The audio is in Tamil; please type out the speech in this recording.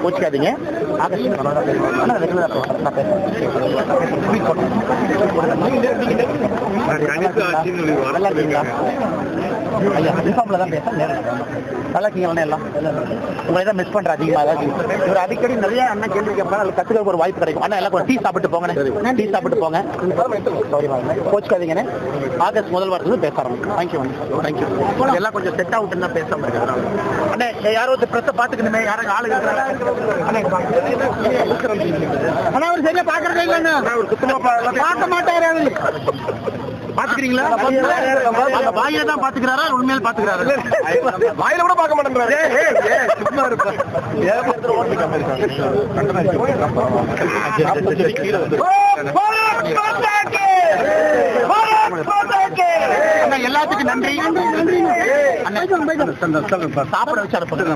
கோச்சிக்காதீங்க. இன்ஃபார்ம்ல தான் பேச நல்லா இருக்கீங்க. எல்லாம் உங்களை தான் மிஸ் பண்ற அதிகமா. இவர் அடிக்கடி நிறைய அண்ணன் கேள்வி கேட்பாங்க, அதில் கத்துக்க ஒரு வாய்ப்பு கிடைக்கும். அண்ணா எல்லாம் டீ சாப்பிட்டு போங்க, டீ சாப்பிட்டு போங்க. சாரி கோச்சிக்காதீங்கன்னு. ஆகஸ்ட் முதல் வாரத்துல பேச ஆரம்பிக்கும். Thank you thank you. எல்லாம் கொஞ்சம் செட் அவுட் தான் பேச முடியும். அண்ணே யாரோ ஒரு பிரச்சனை பாத்துக்கணுமே, யாரும் ஆளு இருக்கிறாங்க. ஆனா அவர் சரியா பாக்குறதே இல்லைங்க. அவர் சுத்தமா பார்க்க மாட்டாரு. பாத்துக்கிறீங்களா? வாயில தான் பாத்துக்கிறாரா, உண்மையில பாத்துக்கிறாரு? வாயில கூட பார்க்க மாட்டேங்கிறாரு. சும்மா இருப்பா. எல்லாத்துக்கும் நன்றி. சாப்பிட வச்சு அனுப்புறேன்.